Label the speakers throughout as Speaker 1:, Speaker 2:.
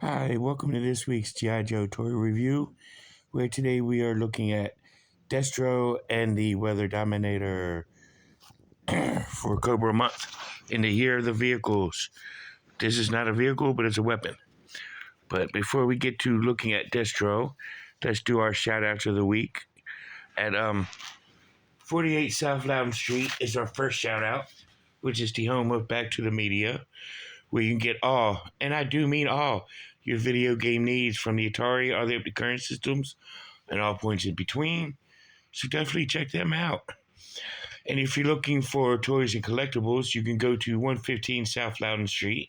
Speaker 1: Hi, welcome to this week's G.I. Joe toy review, where today we are looking at Destro and the Weather Dominator for Cobra Month in the year of the vehicles. This is not a vehicle, but it's a weapon. But before we get to looking at Destro, let's do our shout outs of the week. At 48 South Loudon Street is our first shout out, which is the home of Back to the Media, where you can get all, and I do mean all, your video game needs from the Atari all the way up to current systems and all points in between. So definitely check them out. And if you're looking for toys and collectibles, you can go to 115 South Loudon Street,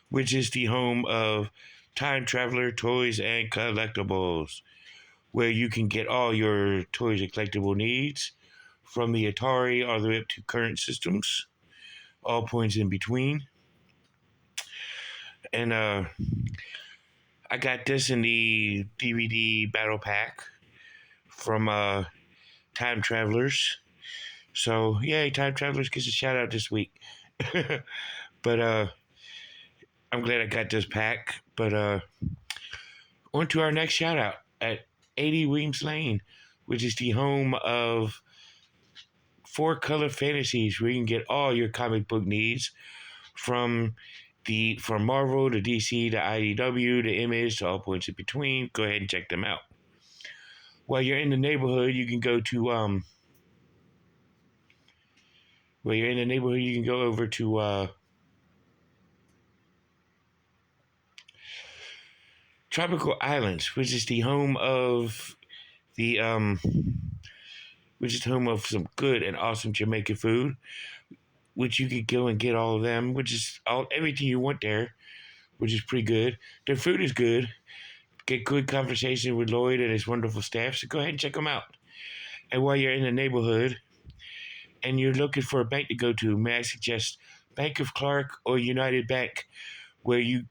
Speaker 1: which is the home of Time Traveler Toys and Collectibles, where you can get all your toys and collectible needs from the Atari all the way up to current systems, all points in between. And I got this in the DVD battle pack from Time Travelers. So, yay, Time Travelers gets a shout out this week. But I'm glad I got this pack. But on to our next shout out at 80 Weems Lane, which is the home of Four Color Fantasies, where you can get all your comic book needs from Marvel to DC to IDW to Image to all points in between. Go ahead and check them out. While you're in the neighborhood, you can go to over to Tropical Islands, which is the home of some good and awesome Jamaican food, which you could go and get all of them, which is everything you want there, which is pretty good. Their food is good. Get good conversation with Lloyd and his wonderful staff, so go ahead and check them out. And while you're in the neighborhood and you're looking for a bank to go to, may I suggest Bank of Clark or United Bank, where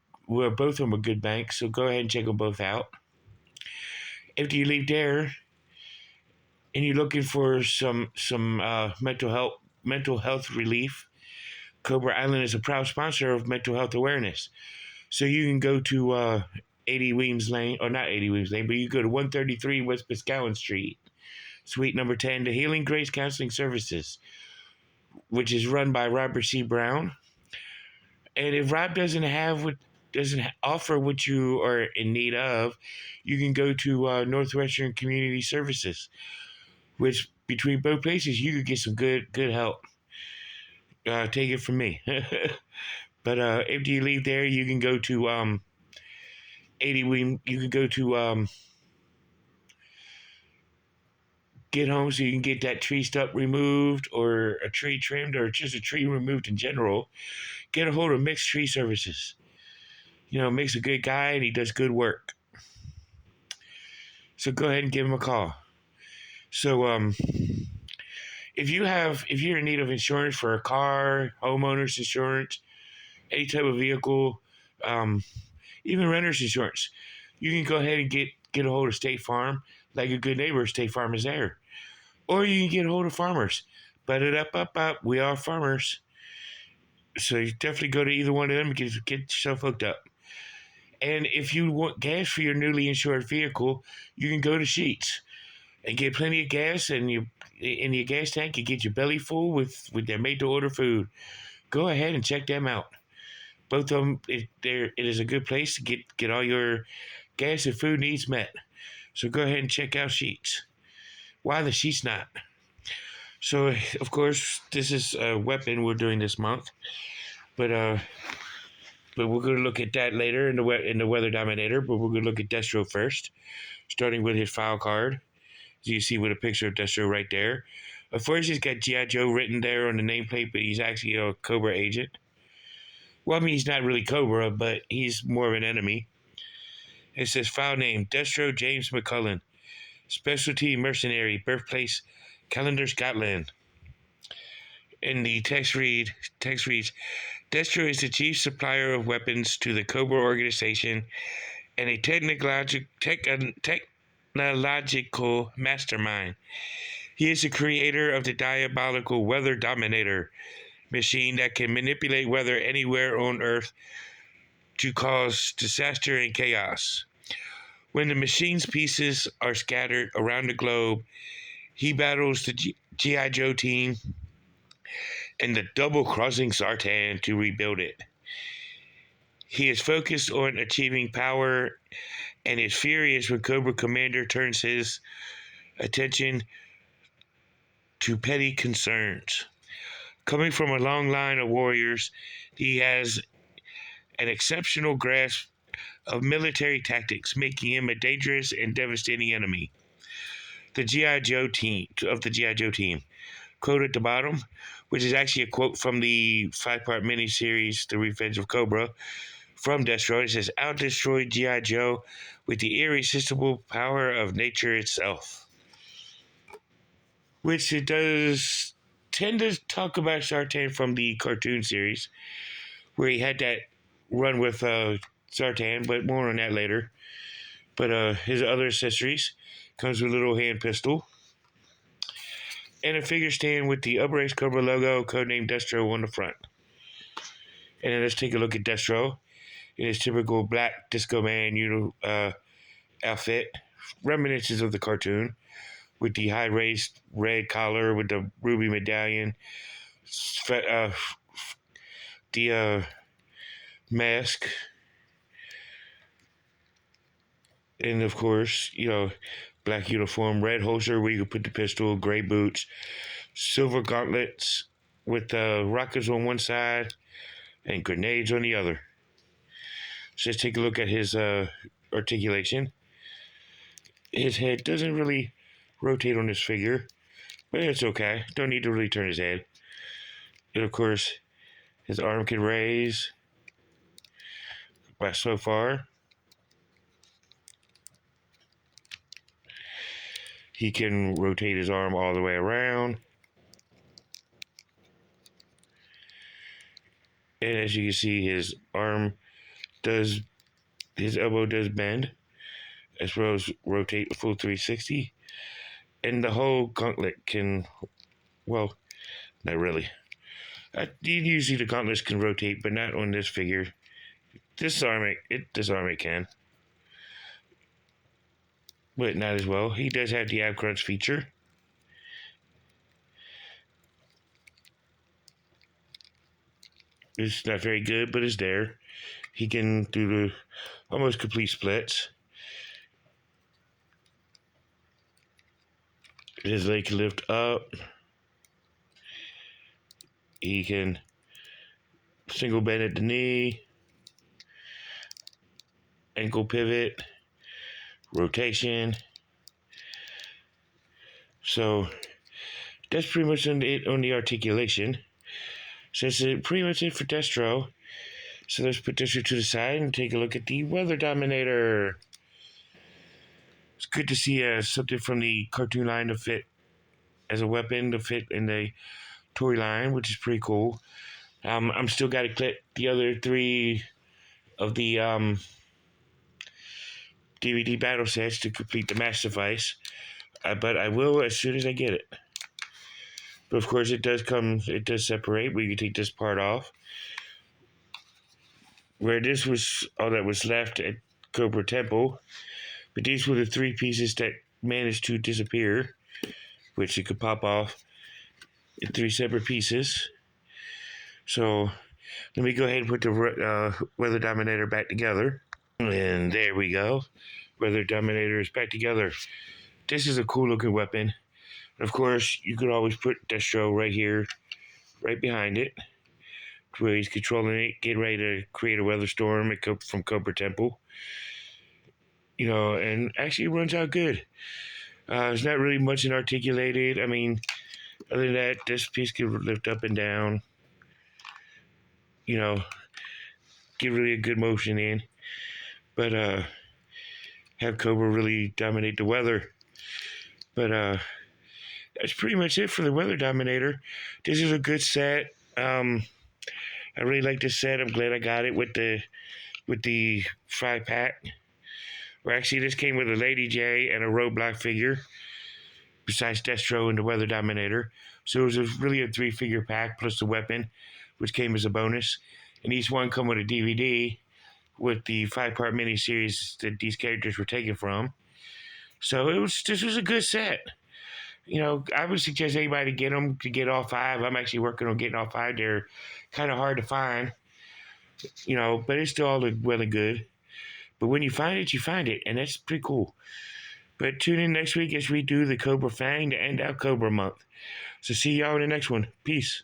Speaker 1: both of them are good banks, so go ahead and check them both out. After you leave there and you're looking for some mental health relief, Cobra Island is a proud sponsor of mental health awareness. So you can go to 80 Weems Lane, or not 80 Weems Lane, but you go to 133 West Biscowan Street, Suite number 10, the Healing Grace Counseling Services, which is run by Robert C. Brown. And if Rob doesn't offer what you are in need of, you can go to Northwestern Community Services, which between both places you could get some good help. Take it from me. But after you leave there, you can go to 80 Weem. You can go to Get Home, so you can get that tree stump removed or a tree trimmed or just a tree removed in general. Get a hold of Mixed Tree Services. Mick's a good guy and he does good work. So go ahead and give him a call. So if you're in need of insurance for a car, homeowner's insurance, any type of vehicle, even renter's insurance, you can go ahead and get a hold of State Farm. Like a good neighbor, State Farm is there. Or you can get a hold of Farmers. But up, we are farmers. So you definitely go to either one of them and get yourself hooked up. And if you want gas for your newly insured vehicle, you can go to Sheets and get plenty of gas in your gas tank and get your belly full with their made-to-order food. Go ahead and check them out. Both of them, it is a good place to get all your gas and food needs met. So go ahead and check out Sheets. Why the Sheets not? So, of course, this is a weapon we're doing this month. But we're going to look at that later in the Weather Dominator. But we're going to look at Destro first, starting with his file card. As you see with a picture of Destro right there. Of course, he's got G.I. Joe written there on the nameplate, but he's actually a Cobra agent. Well, I mean, he's not really Cobra, but he's more of an enemy. It says file name, Destro James McCullen. Specialty mercenary, birthplace, Callender, Scotland. And the text reads, Destro is the chief supplier of weapons to the Cobra organization and a technological mastermind. He is the creator of the diabolical Weather Dominator machine that can manipulate weather anywhere on Earth to cause disaster and chaos. When the machine's pieces are scattered around the globe, he battles the G.I. Joe team and the double-crossing Zartan to rebuild it. He is focused on achieving power and is furious when Cobra Commander turns his attention to petty concerns. Coming from a long line of warriors, he has an exceptional grasp of military tactics, making him a dangerous and devastating enemy. The G.I. Joe team, quote at the bottom, which is actually a quote from the 5-part miniseries, The Revenge of Cobra, from Destro. It says, "Out-destroy G.I. Joe with the irresistible power of nature itself." Which it does tend to talk about Zartan from the cartoon series, where he had that run with Zartan, but more on that later. But his other accessories comes with a little hand pistol and a figure stand with the Upraised Cobra logo, codenamed Destro, on the front. And then let's take a look at Destro in his typical black Disco Man outfit, reminiscent of the cartoon, with the high-raised red collar with the ruby medallion, the mask, and of course, black uniform, red holster where you can put the pistol, gray boots, silver gauntlets with rockets on one side and grenades on the other. So let's take a look at his articulation. His head doesn't really rotate on this figure, but it's okay. Don't need to really turn his head. And of course, his arm can raise by so far. He can rotate his arm all the way around. And as you can see, his elbow does bend, as well as rotate a full 360. And the whole gauntlet can, well, not really. Usually the gauntlets can rotate, but not on this figure. Disarm it can. But not as well. He does have the ab crunch feature. It's not very good, but it's there. He can do the almost complete splits. His leg can lift up. He can single bend at the knee, ankle pivot, rotation. So that's pretty much on the articulation. So that's pretty much it for Destro. So let's put Destro to the side and take a look at the Weather Dominator. It's good to see something from the cartoon line to fit as a weapon to fit in the toy line, which is pretty cool. I'm still got to clip the other 3 of the DVD battle sets to complete the Master Device, but I will as soon as I get it. But of course, it does separate. We can take this part off. Where this was all that was left at Cobra Temple, but these were the 3 pieces that managed to disappear, which you could pop off in 3 separate pieces. So let me go ahead and put the Weather Dominator back together. And there we go. Weather Dominator is back together. This is a cool looking weapon. Of course, you could always put Destro right here, right behind it, where he's controlling it, getting ready to create a weather storm from Cobra Temple. And actually it runs out good. It's not really much articulated. I mean, other than that, this piece can lift up and down. Get really a good motion in. But have Cobra really dominate the weather. But that's pretty much it for the Weather Dominator. This is a good set. I really like this set. I'm glad I got it with the 5-pack. Well, actually, this came with a Lady J and a Roadblock figure, besides Destro and the Weather Dominator. So it was really a 3-figure pack plus the weapon, which came as a bonus. And each one come with a DVD with the 5-part miniseries that these characters were taken from. So this was a good set. I would suggest anybody get them to get all 5. I'm actually working on getting all 5. They're kind of hard to find, but it's still all well and good. But when you find it, and that's pretty cool. But tune in next week as we do the Cobra Fang to end out Cobra month. So see y'all in the next one. Peace.